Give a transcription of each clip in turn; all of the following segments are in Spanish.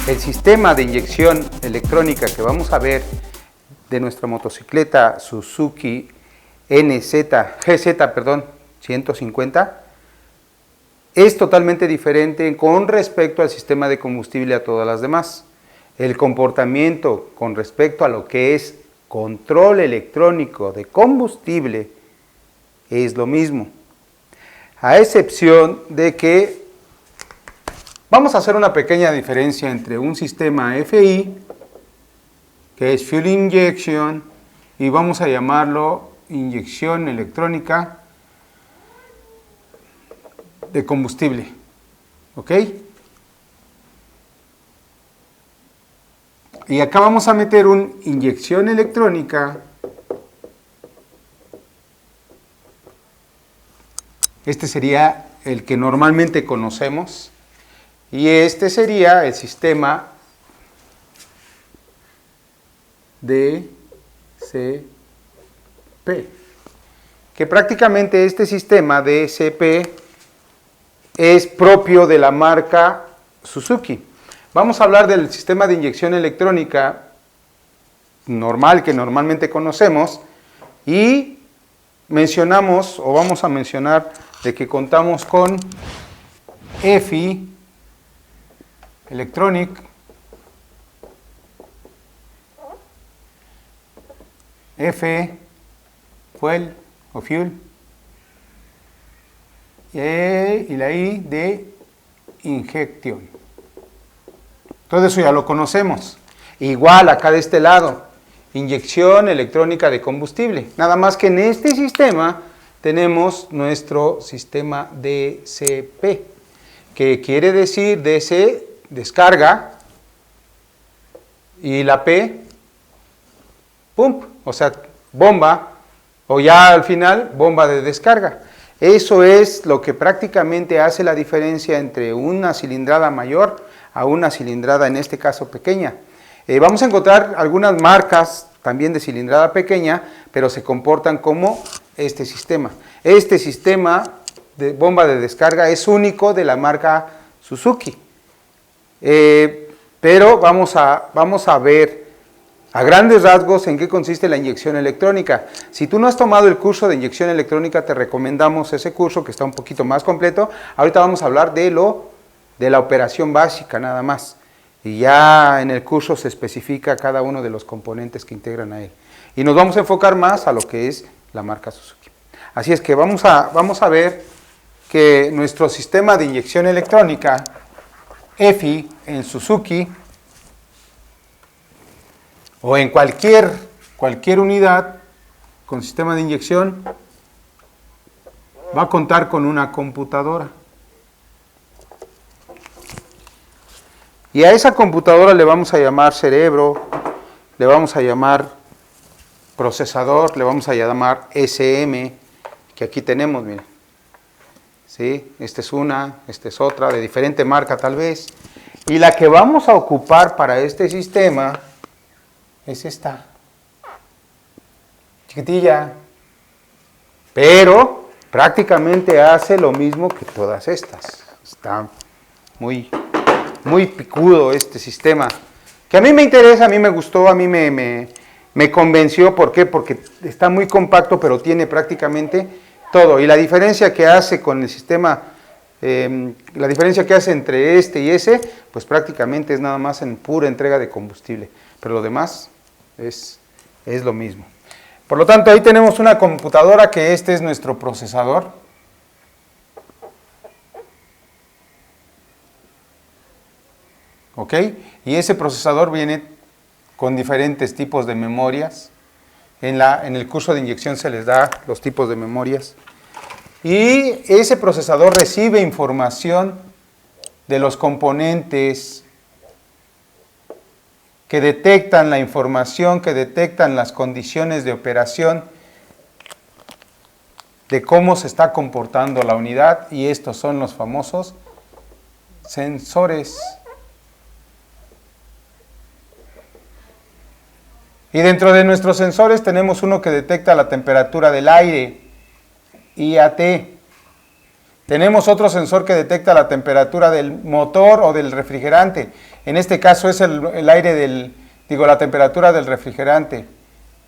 El sistema de inyección electrónica que vamos a ver de nuestra motocicleta Suzuki GZ 150 es totalmente diferente con respecto al sistema de combustible a todas las demás. El comportamiento con respecto a lo que es control electrónico de combustible es lo mismo, a excepción de que vamos a hacer una pequeña diferencia entre un sistema FI, que es Fuel Injection, y vamos a llamarlo inyección electrónica de combustible, ¿ok? Y acá vamos a meter una inyección electrónica. Este sería el que normalmente conocemos. Y este sería el sistema DCP, que prácticamente este sistema DCP es propio de la marca Suzuki. Vamos a hablar del sistema de inyección electrónica normal que normalmente conocemos y mencionamos o vamos a mencionar de que contamos con FI Electronic, F Fuel o Fuel y la I de Injection. Todo eso ya lo conocemos. Igual acá de este lado, inyección electrónica de combustible. Nada más que en este sistema tenemos nuestro sistema DCP, que quiere decir DC, descarga, y la P, pump, o sea, bomba, o ya al final, bomba de descarga. Eso es lo que prácticamente hace la diferencia entre una cilindrada mayor a una cilindrada, en este caso, pequeña. Vamos a encontrar algunas marcas también de cilindrada pequeña, pero se comportan como este sistema. Este sistema de bomba de descarga es único de la marca Suzuki. Pero vamos a ver a grandes rasgos en qué consiste la inyección electrónica. Si tú no has tomado el curso de inyección electrónica, te recomendamos ese curso que está un poquito más completo. Ahorita vamos a hablar de la operación básica nada más. Y ya en el curso se especifica cada uno de los componentes que integran a él. Y nos vamos a enfocar más a lo que es la marca Suzuki. Así es que vamos a ver que nuestro sistema de inyección electrónica FI en Suzuki o en cualquier unidad con sistema de inyección va a contar con una computadora. Y a esa computadora le vamos a llamar cerebro, le vamos a llamar procesador, le vamos a llamar SM, que aquí tenemos, miren. ¿Sí? Esta es una, esta es otra, de diferente marca tal vez. Y la que vamos a ocupar para este sistema es esta. Chiquitilla. Pero prácticamente hace lo mismo que todas estas. Está muy picudo este sistema. Que a mí me interesa, a mí me gustó, a mí me convenció. ¿Por qué? Porque está muy compacto, pero tiene prácticamente todo. Y la diferencia que hace con el sistema, la diferencia que hace entre este y ese, pues prácticamente es nada más en pura entrega de combustible. Pero lo demás es lo mismo. Por lo tanto, ahí tenemos una computadora que este es nuestro procesador. ¿Ok? Y ese procesador viene con diferentes tipos de memorias. En el curso de inyección se les da los tipos de memorias. Y ese procesador recibe información de los componentes que detectan la información, que detectan las condiciones de operación de cómo se está comportando la unidad, y estos son los famosos sensores. Y dentro de nuestros sensores tenemos uno que detecta la temperatura del aire, IAT, Tenemos otro sensor que detecta la temperatura del motor o del refrigerante. En este caso es el aire la temperatura del refrigerante.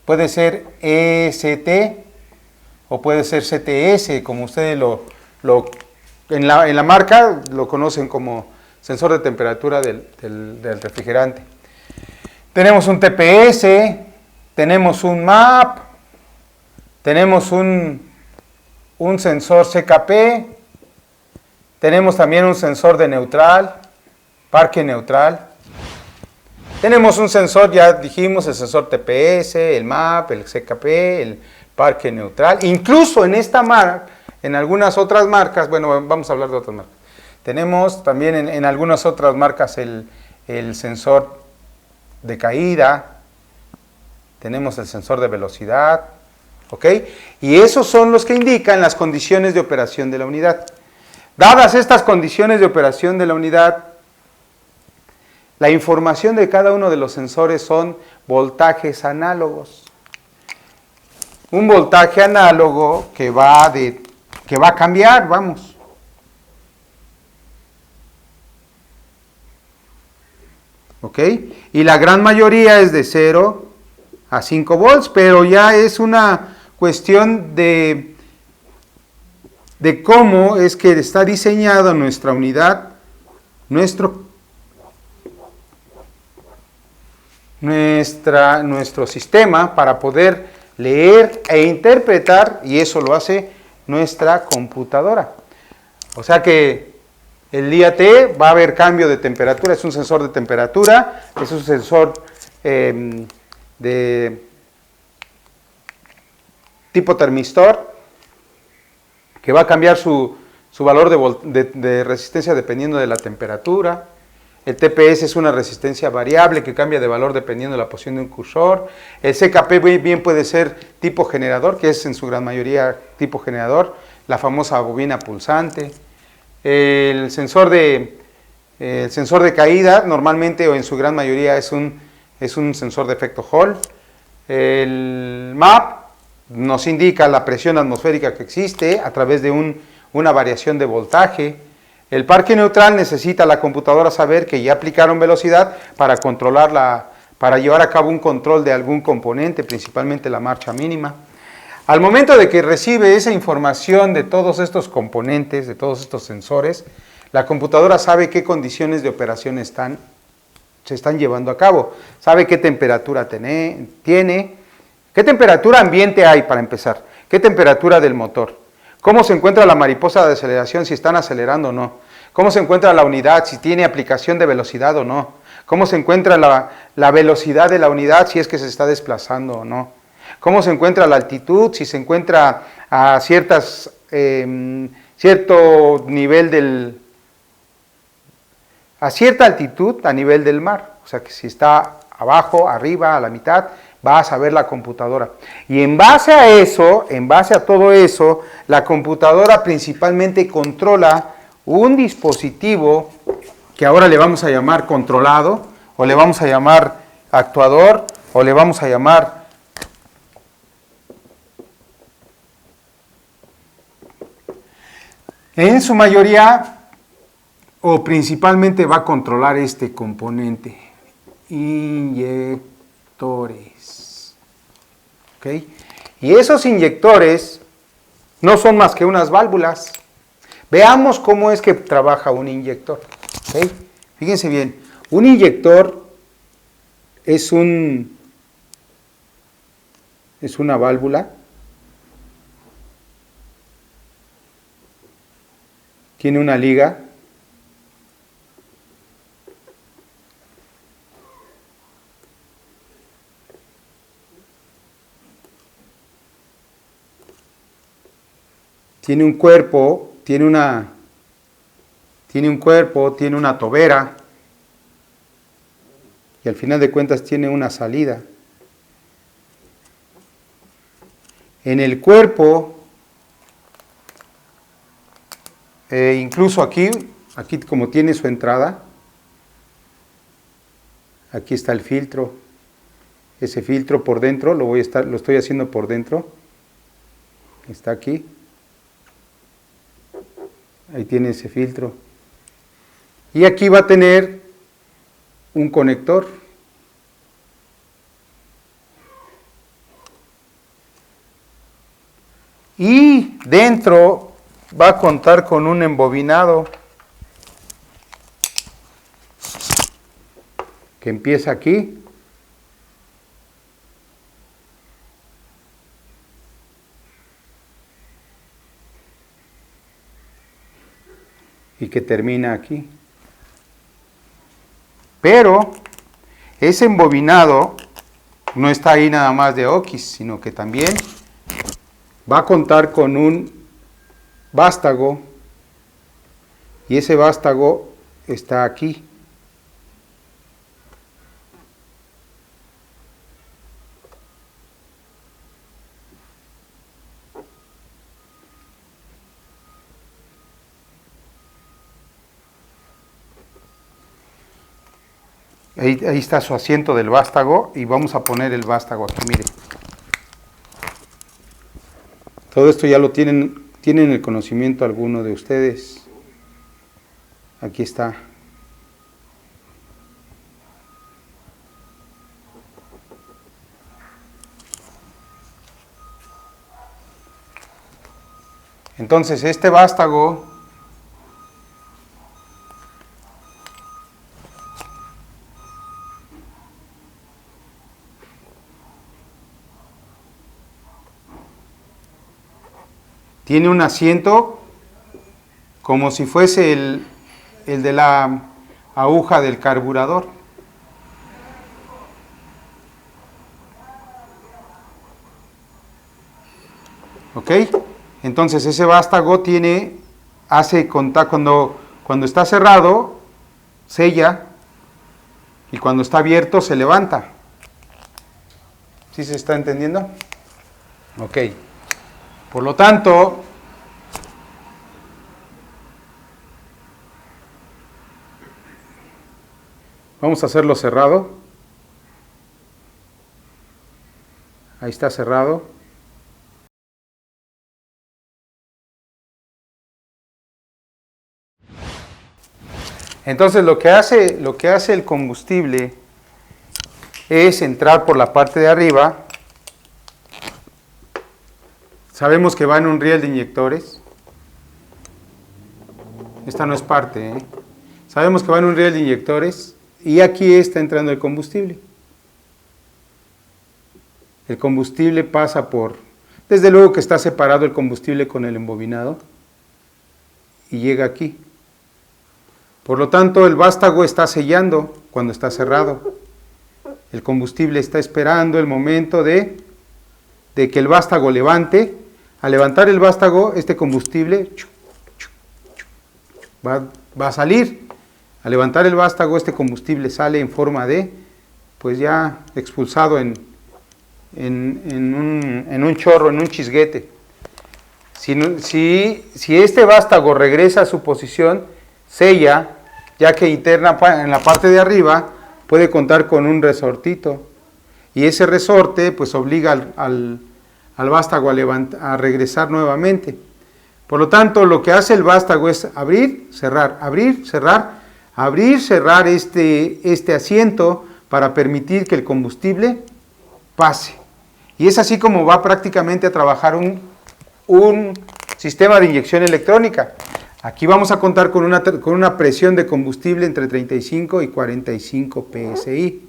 Puede ser EST o puede ser CTS, como ustedes en la marca lo conocen como sensor de temperatura del refrigerante. Tenemos un TPS, tenemos un MAP, tenemos un sensor CKP, tenemos también un sensor de neutral, parque neutral. Tenemos un sensor, ya dijimos, el sensor TPS, el MAP, el CKP, el parque neutral. Incluso en esta marca, en algunas otras marcas, bueno, vamos a hablar de otras marcas. Tenemos también en algunas otras marcas el sensor de caída, tenemos el sensor de velocidad, ¿ok? Y esos son los que indican las condiciones de operación de la unidad. Dadas estas condiciones de operación de la unidad, la información de cada uno de los sensores son voltajes análogos. Un voltaje análogo que va a cambiar, vamos. ¿Ok? Y la gran mayoría es de 0 a 5 volts, pero ya es una cuestión de cómo es que está diseñada nuestra unidad, nuestro sistema para poder leer e interpretar, y eso lo hace nuestra computadora. O sea que el día T va a haber cambio de temperatura, es un sensor de temperatura, es un sensor de tipo termistor, que va a cambiar su valor de resistencia dependiendo de la temperatura. El TPS es una resistencia variable que cambia de valor dependiendo de la posición de un cursor. El CKP bien puede ser tipo generador, que es en su gran mayoría tipo generador, la famosa bobina pulsante. El sensor de caída normalmente o en su gran mayoría es un sensor de efecto Hall. El MAP nos indica la presión atmosférica que existe a través de una variación de voltaje. El parque neutral necesita la computadora saber que ya aplicaron velocidad para para llevar a cabo un control de algún componente, principalmente la marcha mínima. Al momento de que recibe esa información de todos estos componentes, de todos estos sensores, la computadora sabe qué condiciones de operación se están llevando a cabo, sabe qué temperatura tiene, qué temperatura ambiente hay para empezar, qué temperatura del motor, cómo se encuentra la mariposa de aceleración, si están acelerando o no, cómo se encuentra la unidad, si tiene aplicación de velocidad o no, cómo se encuentra la velocidad de la unidad, si es que se está desplazando o no, cómo se encuentra la altitud, si se encuentra a cierto nivel a cierta altitud a nivel del mar, o sea que si está abajo, arriba, a la mitad, va a saber la computadora. Y en base a eso, en base a todo eso, la computadora principalmente controla un dispositivo que ahora le vamos a llamar controlado, o le vamos a llamar actuador, o le vamos a llamar en su mayoría o principalmente va a controlar este componente, inyectores. ¿Ok? Y esos inyectores no son más que unas válvulas. Veamos cómo es que trabaja un inyector. ¿Ok? Fíjense bien, un inyector es una válvula. Tiene una liga. Tiene un cuerpo, tiene una tobera y al final de cuentas tiene una salida. En el cuerpo, incluso aquí como tiene su entrada, aquí está el filtro. Ese filtro por dentro lo estoy haciendo por dentro. Está aquí. Ahí tiene ese filtro. Y aquí va a tener un conector. Y dentro va a contar con un embobinado que empieza aquí. Y que termina aquí. Pero ese embobinado no está ahí nada más de oquis, sino que también va a contar con un vástago, y ese vástago está aquí. Ahí está su asiento del vástago, y vamos a poner el vástago aquí, mire. Todo esto ya lo tienen el conocimiento alguno de ustedes. Aquí está. Entonces, este vástago tiene un asiento como si fuese el de la aguja del carburador. ¿Ok? Entonces ese vástago hace contacto cuando está cerrado, sella, y cuando está abierto se levanta. ¿Sí se está entendiendo? Ok. Por lo tanto, vamos a hacerlo cerrado. Ahí está cerrado. Entonces lo que hace el combustible es entrar por la parte de arriba. Sabemos que va en un riel de inyectores. Esta no es parte, ¿eh? Sabemos que va en un riel de inyectores y aquí está entrando el combustible. El combustible pasa desde luego que está separado el combustible con el embobinado y llega aquí. Por lo tanto, el vástago está sellando cuando está cerrado. El combustible está esperando el momento de que el vástago levante. Al levantar el vástago, este combustible va a salir. Al levantar el vástago, este combustible sale en forma de, pues ya expulsado en un chorro, en un chisguete. Si este vástago regresa a su posición, sella, ya que interna en la parte de arriba puede contar con un resortito, y ese resorte pues obliga al vástago a regresar nuevamente. Por lo tanto, lo que hace el vástago es abrir, cerrar, abrir, cerrar, abrir, cerrar este asiento para permitir que el combustible pase. Y es así como va prácticamente a trabajar un sistema de inyección electrónica. Aquí vamos a contar con una presión de combustible entre 35 y 45 psi.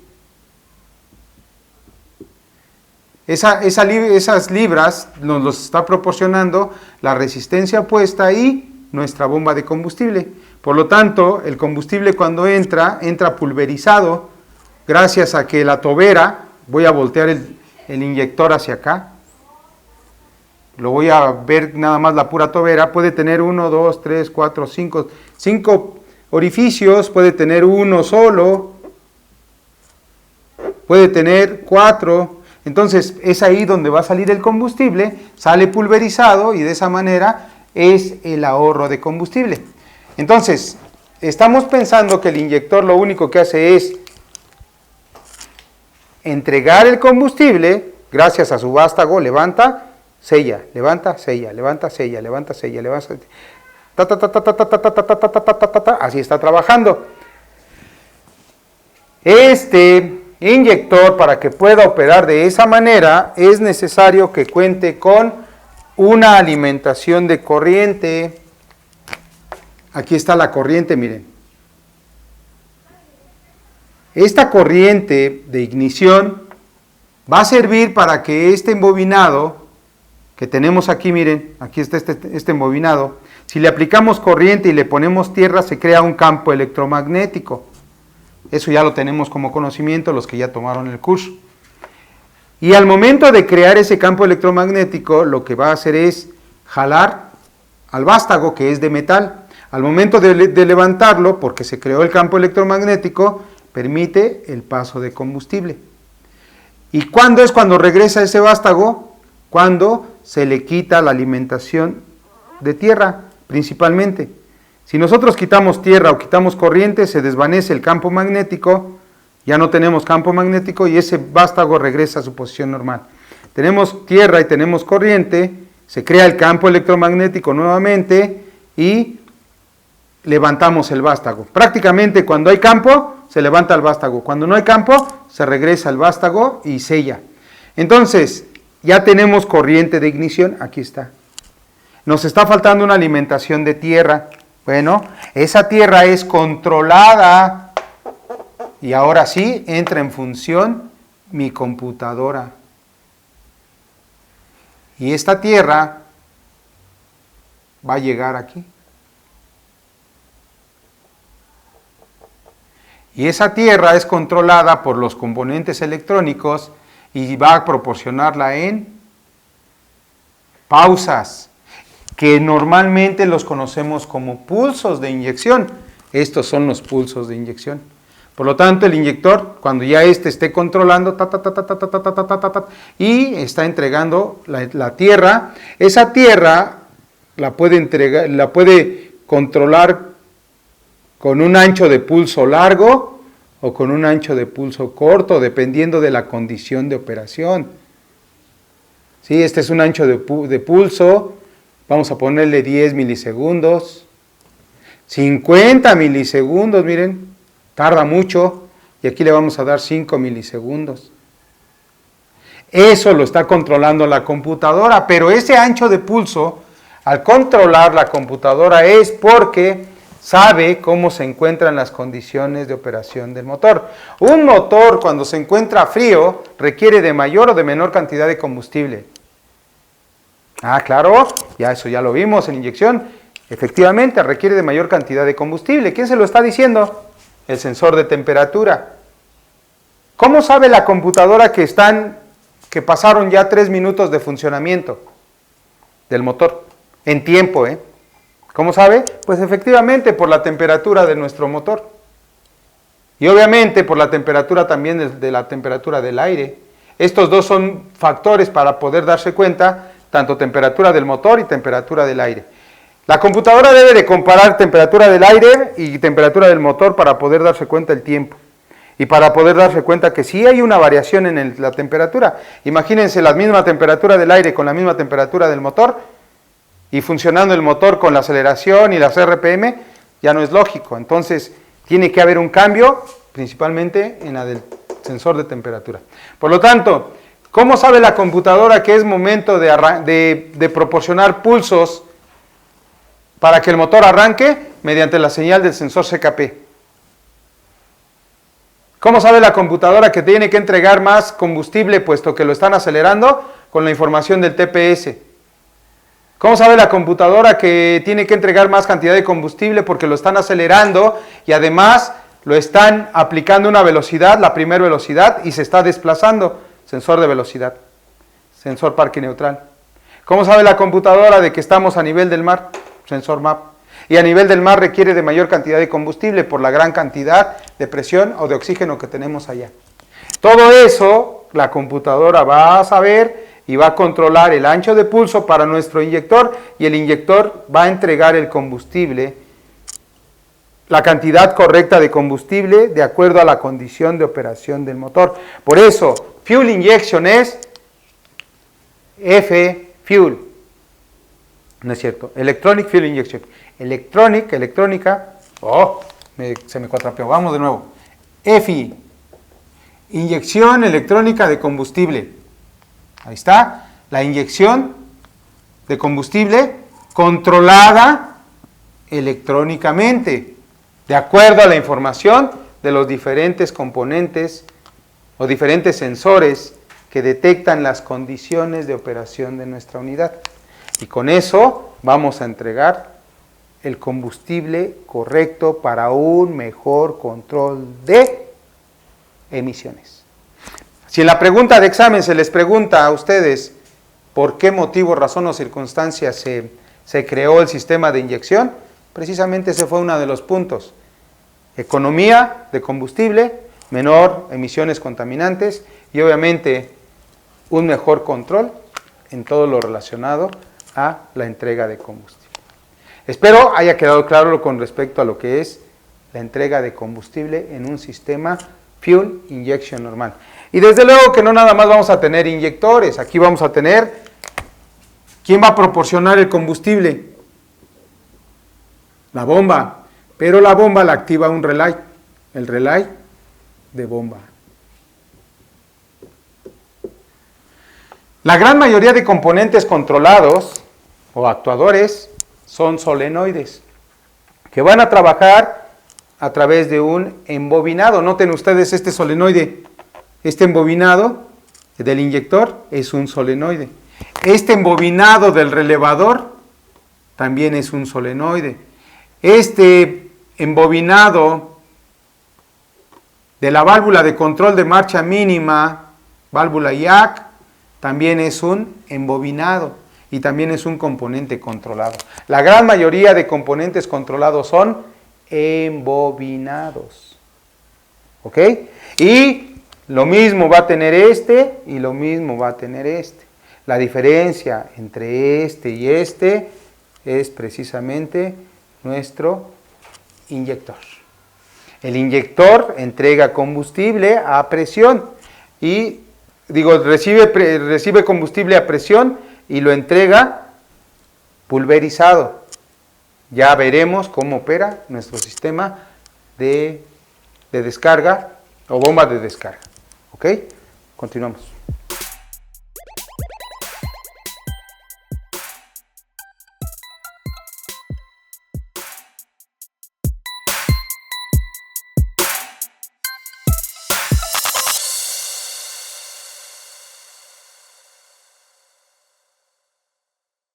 Esas libras nos los está proporcionando la resistencia opuesta y nuestra bomba de combustible. Por lo tanto, el combustible cuando entra pulverizado, gracias a que la tobera, voy a voltear el inyector hacia acá, lo voy a ver nada más la pura tobera, puede tener 1, 2, 3, 4, 5 orificios, puede tener uno solo, puede tener 4, entonces es ahí donde va a salir el combustible, sale pulverizado y de esa manera es el ahorro de combustible. Entonces, estamos pensando que el inyector lo único que hace es entregar el combustible, gracias a su vástago, levanta, sella, levanta, sella, levanta, sella, levanta, sella, levanta. Así está trabajando. Este inyector, para que pueda operar de esa manera, es necesario que cuente con una alimentación de corriente. Aquí está la corriente, miren. Esta corriente de ignición va a servir para que este embobinado que tenemos aquí, miren, aquí está este embobinado, si le aplicamos corriente y le ponemos tierra, se crea un campo electromagnético. Eso ya lo tenemos como conocimiento los que ya tomaron el curso. Y al momento de crear ese campo electromagnético, lo que va a hacer es jalar al vástago, que es de metal. Al momento de levantarlo, porque se creó el campo electromagnético, permite el paso de combustible. ¿Y cuándo es cuando regresa ese vástago? Cuando se le quita la alimentación de tierra, principalmente. Si nosotros quitamos tierra o quitamos corriente, se desvanece el campo magnético, ya no tenemos campo magnético y ese vástago regresa a su posición normal. Tenemos tierra y tenemos corriente, se crea el campo electromagnético nuevamente y levantamos el vástago. Prácticamente cuando hay campo, se levanta el vástago. Cuando no hay campo, se regresa el vástago y sella. Entonces, ya tenemos corriente de ignición, aquí está. Nos está faltando una alimentación de tierra. Bueno, esa tierra es controlada y ahora sí entra en función mi computadora. Y esta tierra va a llegar aquí. Y esa tierra es controlada por los componentes electrónicos y va a proporcionarla en pausas, que normalmente los conocemos como pulsos de inyección. Estos son los pulsos de inyección. Por lo tanto, el inyector, cuando ya esté controlando, y está entregando la tierra, esa tierra la puede controlar con un ancho de pulso largo o con un ancho de pulso corto, dependiendo de la condición de operación. Sí, este es un ancho de pulso, vamos a ponerle 10 milisegundos, 50 milisegundos, miren, tarda mucho, y aquí le vamos a dar 5 milisegundos. Eso lo está controlando la computadora, pero ese ancho de pulso, al controlar la computadora, es porque sabe cómo se encuentran las condiciones de operación del motor. Un motor, cuando se encuentra frío, requiere de mayor o de menor cantidad de combustible. Ah, claro, ya eso ya lo vimos en inyección. Efectivamente, requiere de mayor cantidad de combustible. ¿Quién se lo está diciendo? El sensor de temperatura. ¿Cómo sabe la computadora que pasaron ya 3 minutos de funcionamiento del motor? En tiempo, ¿Cómo sabe? Pues efectivamente por la temperatura de nuestro motor. Y obviamente por la temperatura también de la temperatura del aire. Estos dos son factores para poder darse cuenta, tanto temperatura del motor y temperatura del aire. La computadora debe de comparar temperatura del aire y temperatura del motor para poder darse cuenta el tiempo. Y para poder darse cuenta que sí hay una variación en la temperatura. Imagínense la misma temperatura del aire con la misma temperatura del motor, y funcionando el motor con la aceleración y las RPM, ya no es lógico. Entonces, tiene que haber un cambio, principalmente en la del sensor de temperatura. Por lo tanto, ¿cómo sabe la computadora que es momento de proporcionar pulsos para que el motor arranque? Mediante la señal del sensor CKP. ¿Cómo sabe la computadora que tiene que entregar más combustible puesto que lo están acelerando? Con la información del TPS. ¿Cómo sabe la computadora que tiene que entregar más cantidad de combustible porque lo están acelerando y además lo están aplicando una velocidad, la primera velocidad, y se está desplazando? Sensor de velocidad, sensor parque neutral. ¿Cómo sabe la computadora de que estamos a nivel del mar? Sensor MAP. Y a nivel del mar requiere de mayor cantidad de combustible por la gran cantidad de presión o de oxígeno que tenemos allá. Todo eso la computadora va a saber y va a controlar el ancho de pulso para nuestro inyector, y el inyector va a entregar el combustible, la cantidad correcta de combustible de acuerdo a la condición de operación del motor. Por eso, fuel injection es F fuel. No es cierto. Electronic Fuel Injection. Electrónica. Se me cuatrapeó. Vamos de nuevo. EFI. Inyección electrónica de combustible. Ahí está. La inyección de combustible controlada electrónicamente, de acuerdo a la información de los diferentes componentes o diferentes sensores que detectan las condiciones de operación de nuestra unidad. Y con eso vamos a entregar el combustible correcto para un mejor control de emisiones. Si en la pregunta de examen se les pregunta a ustedes por qué motivo, razón o circunstancia se creó el sistema de inyección, precisamente ese fue uno de los puntos. Economía de combustible, menor emisiones contaminantes y obviamente un mejor control en todo lo relacionado a la entrega de combustible. Espero haya quedado claro con respecto a lo que es la entrega de combustible en un sistema Fuel Injection normal. Y desde luego que no nada más vamos a tener inyectores, aquí vamos a tener, ¿quién va a proporcionar el combustible? La bomba, pero la bomba la activa un relay, el relay de bomba. La gran mayoría de componentes controlados o actuadores son solenoides, que van a trabajar a través de un embobinado. Noten ustedes este solenoide, este embobinado del inyector es un solenoide. Este embobinado del relevador también es un solenoide. Este embobinado de la válvula de control de marcha mínima, válvula IAC, también es un embobinado y también es un componente controlado. La gran mayoría de componentes controlados son embobinados. ¿Ok? Y lo mismo va a tener este y lo mismo va a tener este. La diferencia entre este y este es precisamente nuestro inyector. El inyector entrega combustible a presión y recibe combustible a presión y lo entrega pulverizado. Ya veremos cómo opera nuestro sistema de descarga o bomba de descarga. ¿Ok? Continuamos.